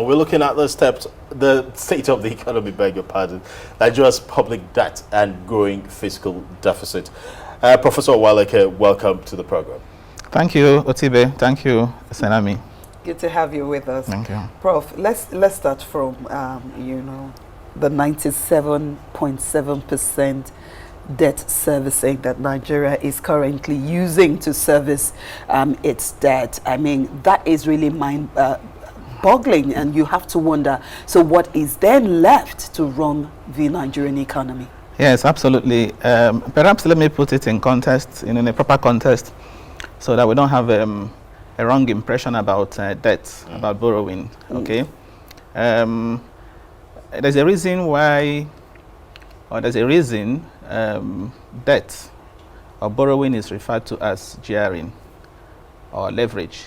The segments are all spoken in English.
We're looking at the steps, the state of the economy, beg your pardon, Nigeria's public debt and growing fiscal deficit. Professor Owaleke, welcome to the program. Thank you, Otibe. Thank you, Senami. Good to have you with us. Thank you. Prof, let's start from, the 97.7% debt servicing that Nigeria is currently using to service its debt. I mean, that is really mind-boggling, and you have to wonder, so what is then left to run the Nigerian economy? Yes, absolutely. Perhaps let me put it in context, in a proper context, so that we don't have a wrong impression about debt, about borrowing. Okay. There's a reason why, or there's a reason debt or borrowing is referred to as gearing or leverage.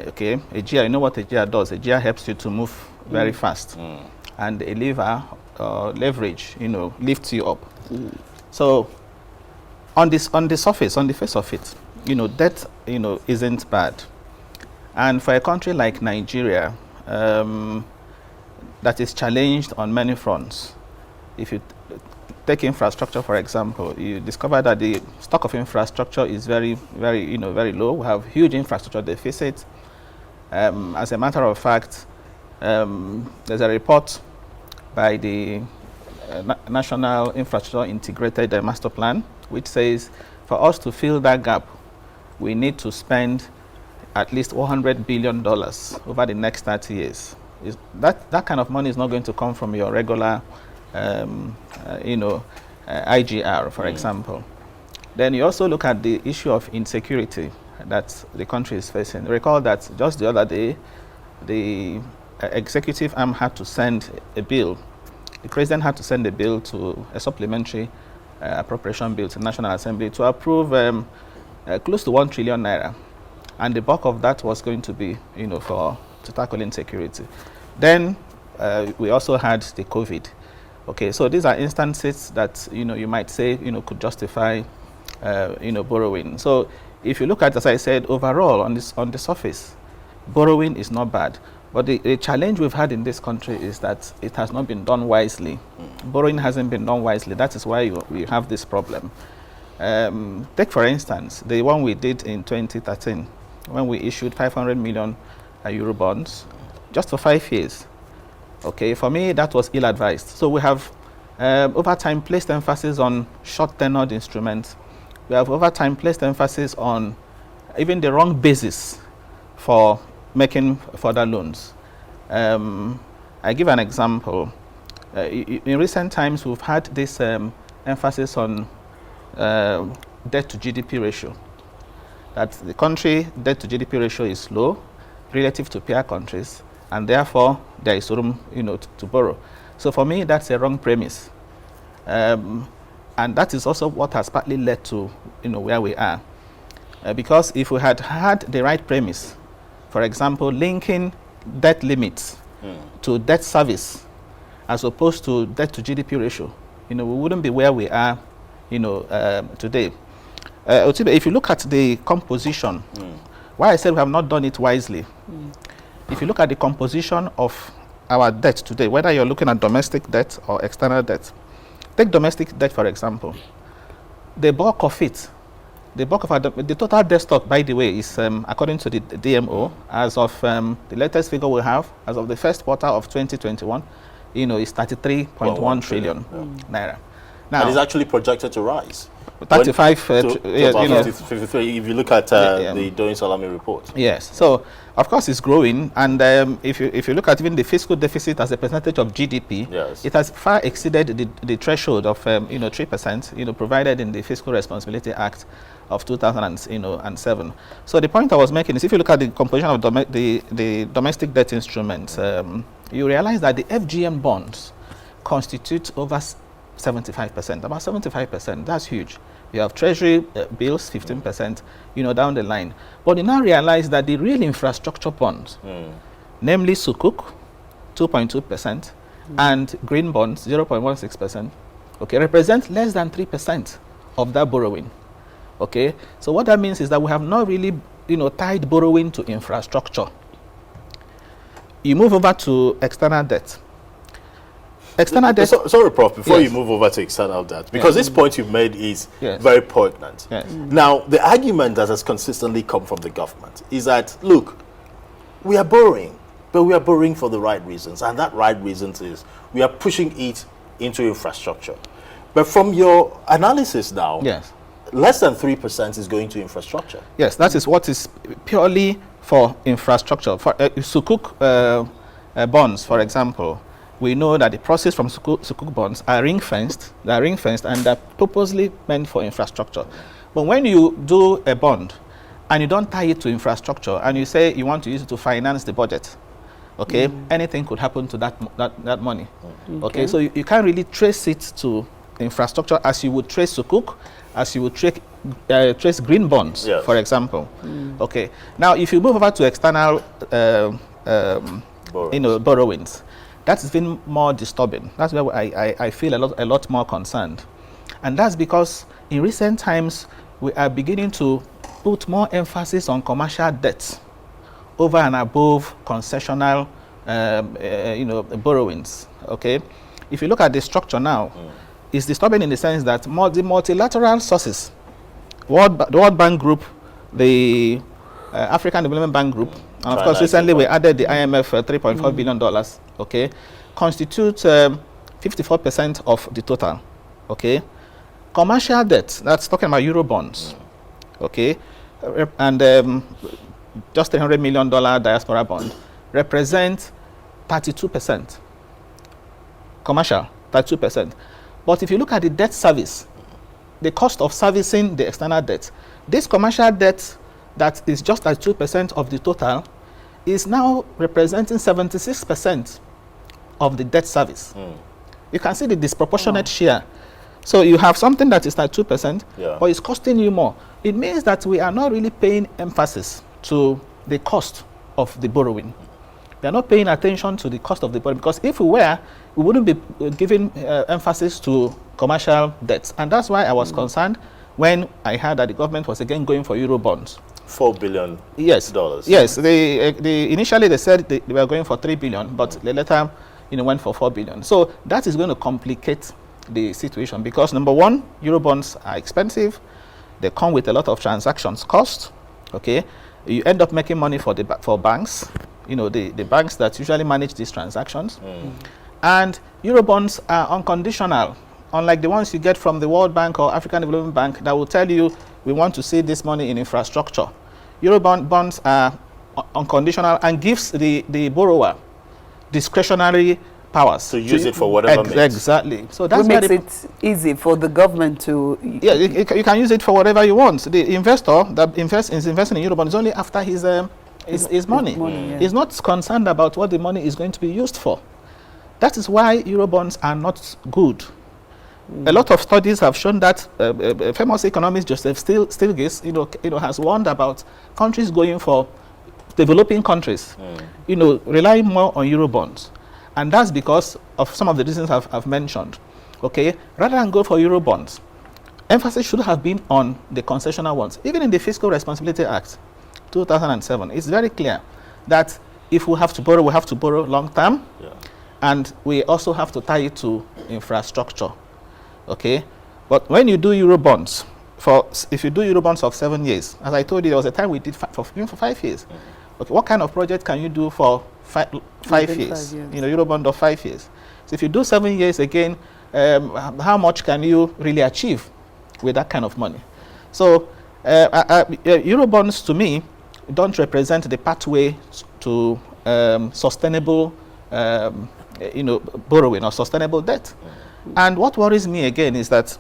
Okay, a gear, you know what a gear does? A gear helps you to move very fast, and a lever or leverage, lifts you up. So, on the surface, on the face of it, debt, isn't bad, and for a country like Nigeria, that is challenged on many fronts. If you take infrastructure, for example, you discover that the stock of infrastructure is very, very, very low. We have huge infrastructure deficit. As a matter of fact, there's a report by the National Infrastructure Integrated Master Plan, which says for us to fill that gap, we need to spend at least $100 billion over the next 30 years. That kind of money is not going to come from your regular IGR, for example. Then you also look at the issue of insecurity that the country is facing. Recall that just the other day, the executive arm had to send a bill. The president had to send a bill to a supplementary appropriation bill to the National Assembly to approve close to 1 trillion naira. And the bulk of that was going to be, to tackle insecurity. Then we also had the COVID. Okay, so these are instances that you might say could justify borrowing. So if you look at, as I said, overall on the surface, borrowing is not bad. But the challenge we've had in this country is that it has not been done wisely. Borrowing hasn't been done wisely. That is why we have this problem. Take for instance the one we did in 2013 when we issued 500 million euro bonds just for 5 years. Okay, for me that was ill-advised. So we have over time placed emphasis on short-tenured instruments. We have over time placed emphasis on even the wrong basis for making further loans. I give an example. In recent times we've had this emphasis on debt to GDP ratio. That the country debt to GDP ratio is low relative to peer countries, and therefore there is room, to borrow. So for me, that's a wrong premise, and that is also what has partly led to, where we are. Because if we had had the right premise, for example, linking debt limits to debt service, as opposed to debt to GDP ratio, we wouldn't be where we are, today. Otibe, if you look at the composition, why I said we have not done it wisely. If you look at the composition of our debt today, whether you're looking at domestic debt or external debt, take domestic debt, for example. The bulk of it, the total debt stock, by the way, is according to the DMO, as of the latest figure we have, as of the first quarter of 2021, is 33.1 trillion naira. Now, and it's actually projected to rise. 35 53, if you look at the Doing Salami report. Yes, so of course it's growing, and if you look at even the fiscal deficit as a percentage of GDP, yes, it has far exceeded the threshold of 3%, provided in the Fiscal Responsibility Act of 2007. So the point I was making is, if you look at the composition of the domestic debt instruments, you realize that the FGN bonds constitute over 75%, about 75%. That's huge. You have treasury bills, 15%, down the line. But you now realize that the real infrastructure bonds, namely Sukuk, 2.2%, and green bonds, 0.16%, okay, represent less than 3% of that borrowing. Okay, so what that means is that we have not really, tied borrowing to infrastructure. you move over to external debt. External debt. Sorry, Prof, before Yes. you move over to external debt, because this point you've made is Yes. very poignant. Yes. Now, the argument that has consistently come from the government is that, look, we are borrowing, but we are borrowing for the right reasons. And that right reasons is we are pushing it into infrastructure. But from your analysis now, Yes. less than 3% is going to infrastructure. Yes, that is what is purely for infrastructure. For Sukuk bonds, for example, we know that the proceeds from Sukuk bonds are ring-fenced. They are ring-fenced and they're purposely meant for infrastructure. But when you do a bond and you don't tie it to infrastructure and you say you want to use it to finance the budget, okay, anything could happen to that money. Okay, so you can't really trace it to infrastructure as you would trace Sukuk, as you would trace green bonds, Yes. for example. Okay, now if you move over to external borrowings, that's been more disturbing. That's where I feel a lot more concerned. And that's because in recent times, we are beginning to put more emphasis on commercial debt over and above concessional borrowings. Okay, if you look at the structure now, it's disturbing in the sense that the multilateral sources, the World Bank Group, the African Development Bank Group, and of course recently we added the IMF $3.4 billion, okay, constitute 54% of the total. Okay, commercial debt, that's talking about Euro bonds, okay, and just $300 million diaspora bond represent 32%. Commercial, 32%. But if you look at the debt service, the cost of servicing the external debt, this commercial debt that is just at 2% of the total is now representing 76% of the debt service. You can see the disproportionate share. So you have something that is at 2%, but it's costing you more. It means that we are not really paying emphasis to the cost of the borrowing. We are not paying attention to the cost of the borrowing, because if we were, we wouldn't be giving emphasis to commercial debts. And that's why I was concerned when I heard that the government was again going for Euro bonds. $4 billion. Yes. Yes. Initially they said they were going for 3 billion, but they later went for 4 billion. So that is going to complicate the situation, because number one, Euro bonds are expensive. They come with a lot of transactions cost. Okay, you end up making money for banks. The banks that usually manage these transactions. And Euro bonds are unconditional, unlike the ones you get from the World Bank or African Development Bank that will tell you we want to see this money in infrastructure. Euro bonds are unconditional and gives the borrower discretionary powers to use it for whatever means. Exactly. So that's what makes it easy for the government to... Yeah, you can use it for whatever you want. The investor that is investing in Euro bonds is only after his money. He's not concerned about what the money is going to be used for. That is why Euro bonds are not good. A lot of studies have shown that famous economist Joseph Stiglitz, has warned about countries going for developing countries, relying more on Euro bonds. And that's because of some of the reasons I've mentioned. Okay, rather than go for Euro bonds, emphasis should have been on the concessional ones. Even in the Fiscal Responsibility Act, 2007, it's very clear that if we have to borrow long term, and we also have to tie it to infrastructure. Okay, but when you do Euro bonds, if you do Euro bonds of 7 years, as I told you, there was a time we did for 5 years. Okay, what kind of project can you do for five years? Euro bond of 5 years. So if you do 7 years again, how much can you really achieve with that kind of money? So Euro bonds to me don't represent the pathway to sustainable borrowing or sustainable debt. And what worries me again is that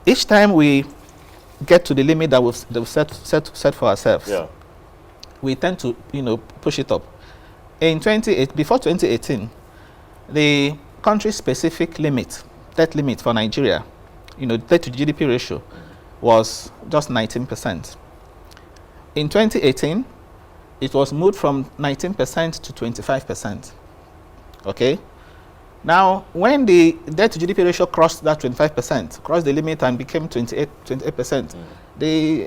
each time we get to the limit that we've set for ourselves, we tend to push it up. Before 2018, the country-specific debt limit for Nigeria, debt to GDP ratio, was just 19%. In 2018, it was moved from 19% to 25%. Okay. Now, when the debt to GDP ratio crossed that 25%, crossed the limit and became 28%, the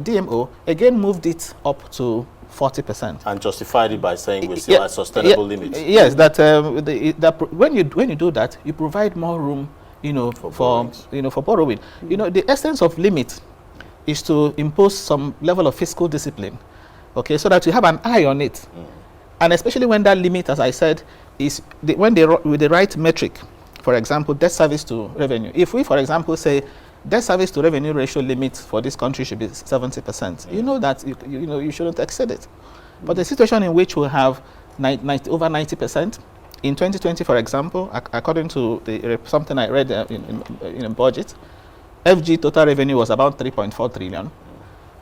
DMO again moved it up to 40%. And justified it by saying we're still at sustainable limits. Yes, that when you do that, you provide more room, for borrowing. The essence of limit is to impose some level of fiscal discipline, okay, so that you have an eye on it, and especially when that limit, as I said, is with the right metric. For example, debt service to revenue. If we, for example, say debt service to revenue ratio limit for this country should be 70%, you know that you shouldn't exceed it. But the situation in which we have over 90%, in 2020, for example, according to something I read in a budget, FG total revenue was about 3.4 trillion.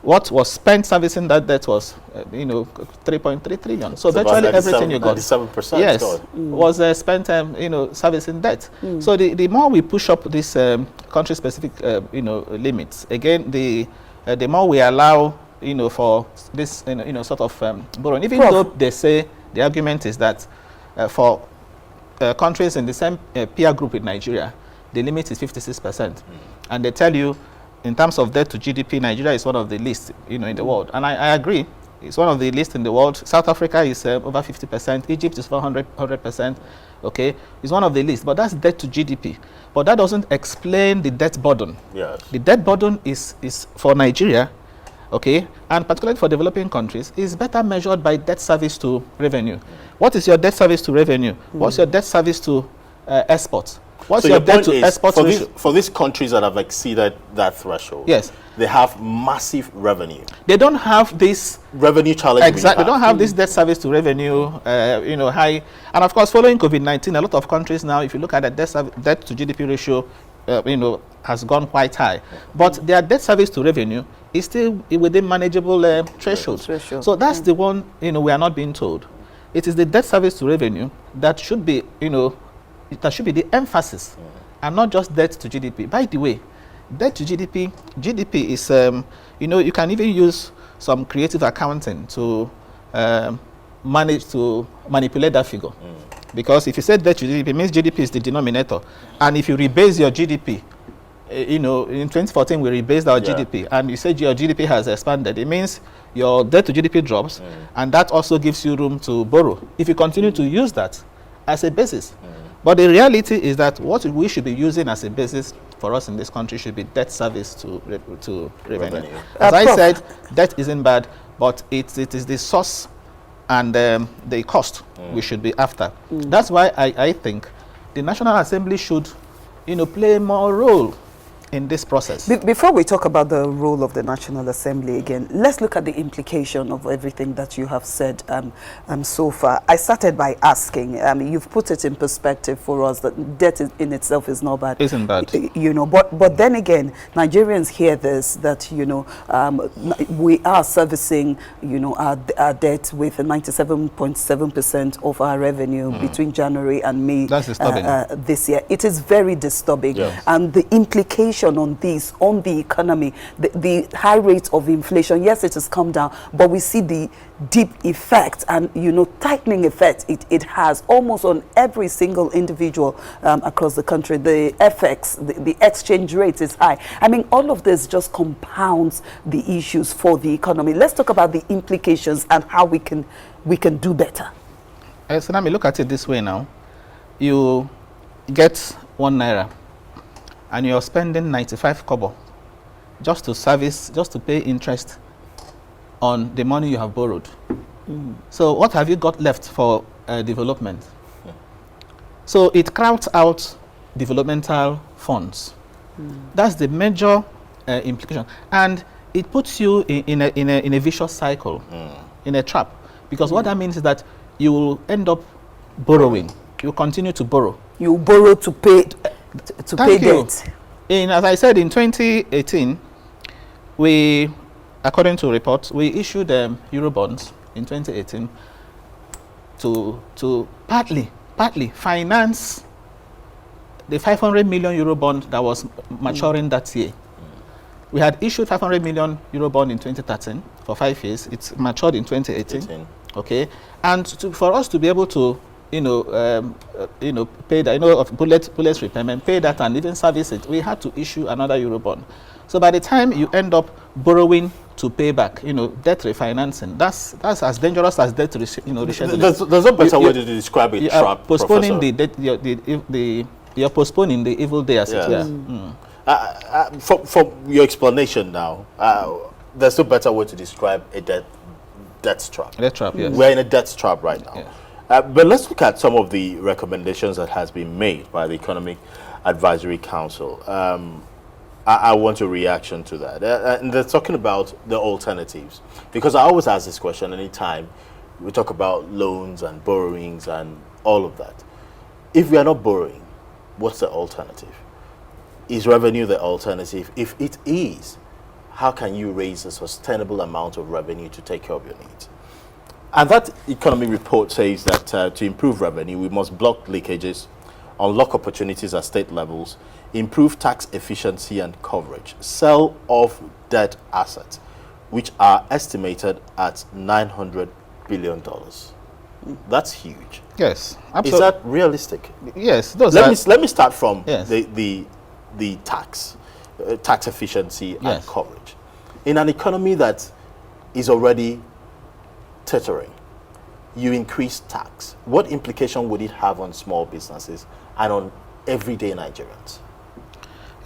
What was spent servicing that debt was, 3.3 trillion. So virtually everything you got, 97%, yes, was spent, servicing debt. So the more we push up this country-specific, limits, again, the more we allow, for this, sort of borrowing. Even though they say the argument is that for countries in the same peer group with Nigeria, the limit is 56%, and they tell you, in terms of debt to GDP, Nigeria is one of the least, in the world. And I agree. It's one of the least in the world. South Africa is over 50%. Egypt is 100%. Okay, it's one of the least. But that's debt to GDP. But that doesn't explain the debt burden. Yes. The debt burden is for Nigeria, okay, and particularly for developing countries, is better measured by debt service to revenue. What is your debt service to revenue? What's your debt service to exports? What's your debt to export ratio? For these countries that have exceeded that threshold, yes, they have massive revenue. They don't have this revenue challenge. Exactly, they don't have this debt service to revenue, high. And of course, following COVID-19, a lot of countries now, if you look at the debt to GDP ratio, has gone quite high. But their debt service to revenue is still within manageable thresholds. So that's the one, we are not being told. It is the debt service to revenue that should be, that should be the emphasis, and not just debt to GDP. By the way, debt to GDP is, you can even use some creative accounting to manage to manipulate that figure. Because if you say debt to GDP, it means GDP is the denominator. And if you rebase your GDP, in 2014 we rebased our GDP, and you said your GDP has expanded, it means your debt to GDP drops, and that also gives you room to borrow, if you continue to use that as a basis. But the reality is that what we should be using as a basis for us in this country should be debt service to revenue. As I said, debt isn't bad, but it is the source and the cost we should be after. That's why I think the National Assembly should, play more role in this process. Before we talk about the role of the National Assembly again, let's look at the implication of everything that you have said so far. I started by asking, you've put it in perspective for us that debt in itself is not bad. Isn't bad. But then again, Nigerians hear this, that, we are servicing, our debt with 97.7% of our revenue between January and May. That's disturbing. This year. It is very disturbing. Yes. And the implication on this, on the economy, the high rate of inflation, yes, it has come down, but we see the deep effect and, tightening effect it has almost on every single individual across the country. The FX, the exchange rate is high. I mean, all of this just compounds the issues for the economy. Let's talk about the implications and how we can do better. So let me look at it this way now. You get 1 naira, and you're spending 95 kobo just to pay interest on the money you have borrowed. So what have you got left for development? So it crowds out developmental funds. That's the major implication, and it puts you in a vicious cycle, in a trap, because what that means is that you will end up borrowing. You continue to borrow. You borrow to pay debt. As I said, in 2018, according to reports, we issued Eurobonds in 2018 to partly finance the 500 million euro bond that was maturing that year. We had issued 500 million euro bond in 2013 for 5 years. It's matured in 2018. Okay, and for us to be able to pay that, of bullet repayment, pay that and even service it, we had to issue another Eurobond. So by the time you end up borrowing to pay back, debt refinancing, that's as dangerous as debt rescheduling. There's a better way to describe it, trap, postponing Professor. you're postponing the evil day, as it were. From your explanation now, there's no better way to describe a debt trap. Debt trap, yes. We're in a debt trap right now. Yeah. But let's look at some of the recommendations that has been made by the Economic Advisory Council. I want a reaction to that. And they're talking about the alternatives. Because I always ask this question anytime we talk about loans and borrowings and all of that. If we are not borrowing, what's the alternative? Is revenue the alternative? If it is, how can you raise a sustainable amount of revenue to take care of your needs? And that economy report says that to improve revenue, we must block leakages, unlock opportunities at state levels, improve tax efficiency and coverage, sell off debt assets, which are estimated at $900 billion. That's huge. Yes, absolutely. Is that realistic? Yes. Let me start from Yes. the tax efficiency and Yes. coverage. In an economy that is already teetering, you increase tax. What implication would it have on small businesses and on everyday Nigerians?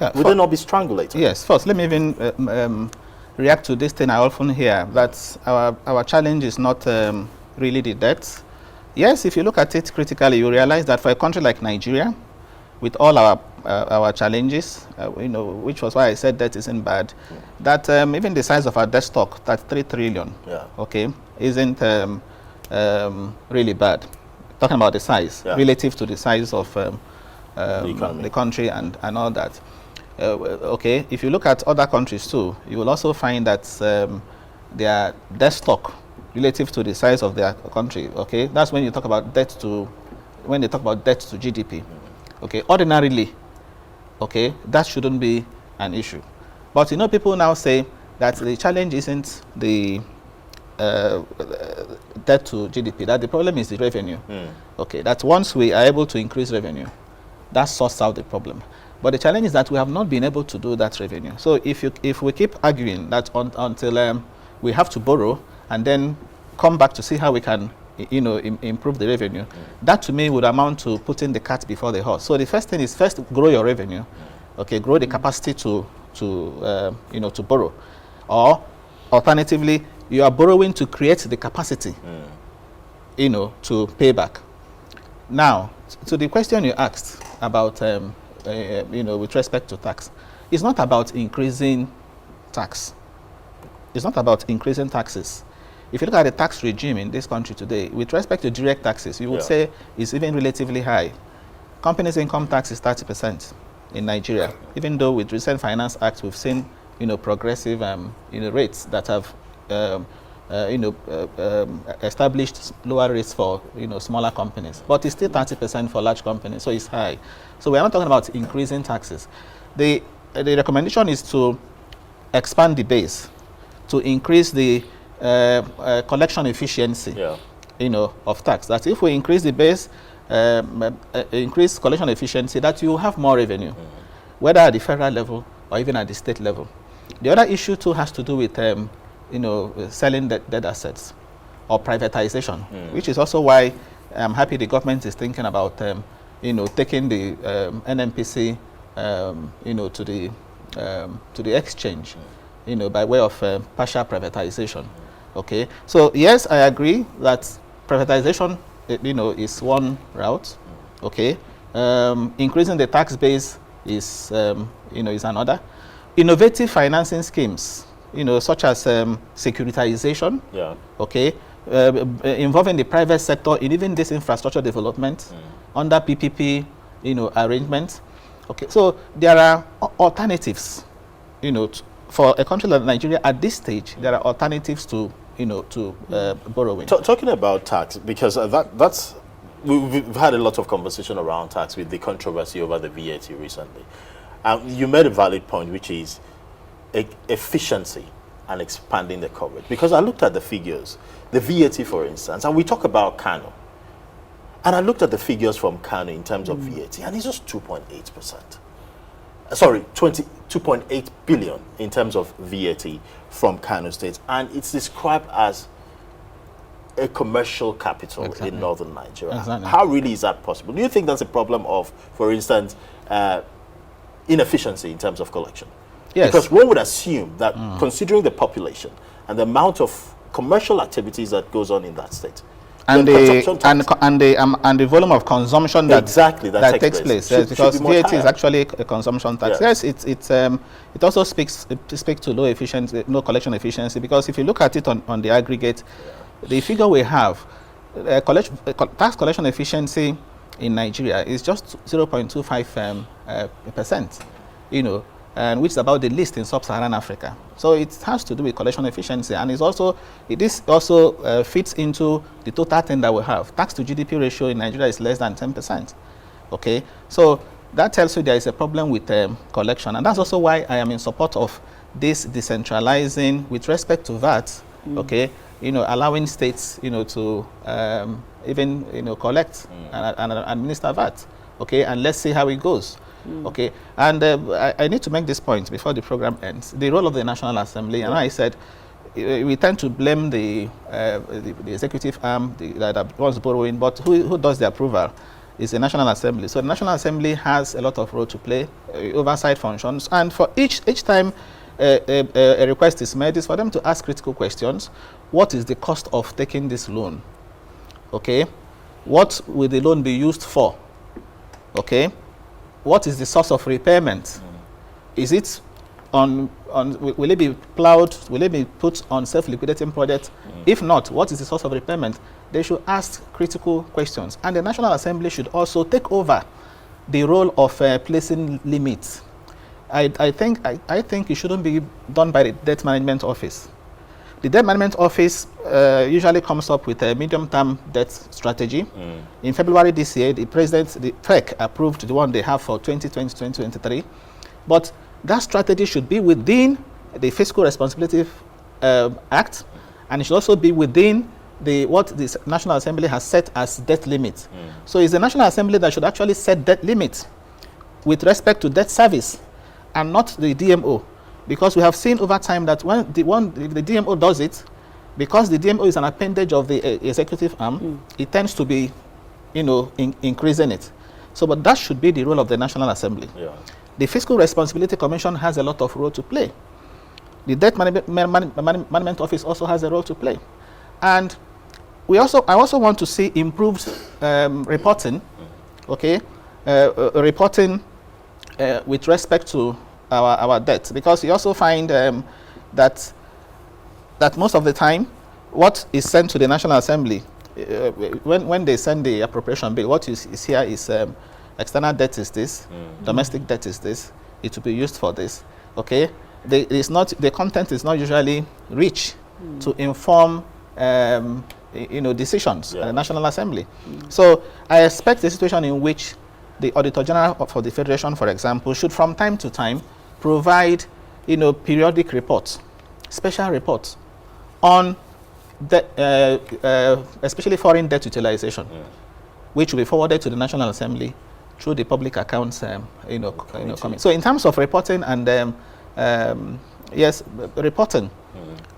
Would they not be strangulated? Yes. First, let me even react to this thing I often hear, that our challenge is not really the debt. Yes, if you look at it critically, you realize that for a country like Nigeria, with all our challenges, which was why I said debt isn't bad, that even the size of our debt stock, that 3 trillion, isn't really bad. Talking about the size, relative to the size of the country and all that. If you look at other countries too, you will also find that their debt stock relative to the size of their country, that's when you talk about debt to GDP. Ordinarily, that shouldn't be an issue. But people now say that the challenge isn't the debt to GDP, that the problem is the revenue. That once we are able to increase revenue, that sorts out the problem. But the challenge is that we have not been able to do that revenue. So if we keep arguing that until we have to borrow and then come back to see how we can improve the revenue, that to me would amount to putting the cart before the horse. So the first thing is grow your revenue, grow the capacity to borrow, or alternatively you are borrowing to create the capacity to pay back. Now to the question you asked about with respect to tax, it's not about increasing tax. It's not about increasing taxes. If you look at the tax regime in this country today, with respect to direct taxes, you would say it's even relatively high. Companies' income tax is 30% in Nigeria, even though with recent Finance Act we've seen progressive rates that have established lower rates for smaller companies, but it's still 30% for large companies, so it's high. So we are not talking about increasing taxes. The recommendation is to expand the base, to increase the collection efficiency of tax. That if we increase the base, increase collection efficiency, that you have more revenue, whether at the federal level or even at the state level. The other issue too has to do with selling dead assets or privatization, which is also why I'm happy the government is thinking about taking the NNPC to the exchange, by way of partial privatization. So yes, I agree that privatization is one route. Increasing the tax base is is another. Innovative financing schemes, such as securitization, involving the private sector in even this infrastructure development under PPP, arrangements. So there are alternatives, for a country like Nigeria at this stage. There are alternatives to borrowing. Talking about tax, because we've had a lot of conversation around tax with the controversy over the VAT recently. You made a valid point, which is efficiency and expanding the coverage. Because I looked at the figures, the VAT, for instance, and we talk about Kano. And I looked at the figures from Kano in terms of VAT, and it's just 2.8%. 22.8 billion in terms of VAT from Kano State, and it's described as a commercial capital in northern Nigeria. Exactly. How really is that possible? Do you think that's a problem of, for instance, inefficiency in terms of collection? Yes. Because one would assume that considering the population and the amount of commercial activities that goes on in that state, and the volume of consumption that takes place. Yes, because VAT is actually a consumption tax. Yes, it also speaks to low efficiency, no collection efficiency. Because if you look at it on the aggregate, the figure we have, tax collection efficiency in Nigeria is just 0.25%. And which is about the least in sub-Saharan Africa. So it has to do with collection efficiency, and this also fits into the total thing that we have. Tax to GDP ratio in Nigeria is less than 10%. Okay, so that tells you there is a problem with collection, and that's also why I am in support of this decentralizing with respect to VAT. Okay, allowing states, to even collect and administer VAT. Okay, and let's see how it goes. Okay, and I need to make this point before the program ends. The role of the National Assembly, and I said we tend to blame the executive arm that wants borrowing, but who does the approval is the National Assembly. So the National Assembly has a lot of role to play, oversight functions, and for each time a request is made, is for them to ask critical questions. What is the cost of taking this loan? Okay, what will the loan be used for? Okay. What is the source of repayment? Is it will it be plowed? Will it be put on self-liquidating project? If not, what is the source of repayment? They should ask critical questions. And the National Assembly should also take over the role of placing limits. I think it shouldn't be done by the Debt Management Office. The Debt Management Office usually comes up with a medium-term debt strategy. In February this year, the FEC approved the one they have for 2020-2023. But that strategy should be within the Fiscal Responsibility Act, and it should also be within what the National Assembly has set as debt limit. So it's the National Assembly that should actually set debt limits with respect to debt service, and not the DMO. Because we have seen over time that when the DMO does it, because the DMO is an appendage of the executive arm, it tends to be, increasing it. So, but that should be the role of the National Assembly. Yeah. The Fiscal Responsibility Commission has a lot of role to play. The Debt Management Office also has a role to play. And I also want to see improved reporting, okay, reporting with respect to our debt, because you also find that most of the time what is sent to the National Assembly when they send the appropriation bill, what is here is external debt is this, domestic debt is this, it will be used for this. Okay, the content is not usually rich to inform decisions at the National Assembly. So I expect a situation in which the Auditor General for the Federation, for example, should from time to time provide, periodic reports, special reports on especially foreign debt utilization, which will be forwarded to the National Assembly through the public accounts, committee. So in terms of reporting and reporting,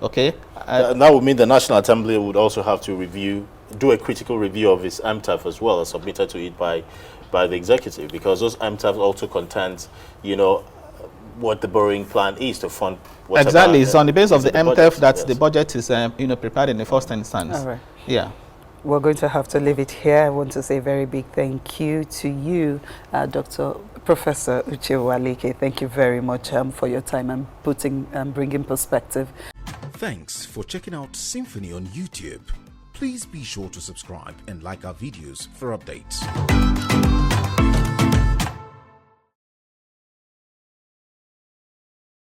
okay. And that would mean the National Assembly would also have to do a critical review of its MTAF as well, as submitted to it by the executive, because those MTAFs also contains, what the borrowing plan is to fund whatever. Exactly, it's on the basis of the MTAF that the budget is, prepared in the first instance. All right. Yeah. We're going to have to leave it here. I want to say a very big thank you to you, Professor Uche Uwaleke. Thank you very much for your time and bringing perspective. Thanks for checking out Symphony on YouTube. Please be sure to subscribe and like our videos for updates.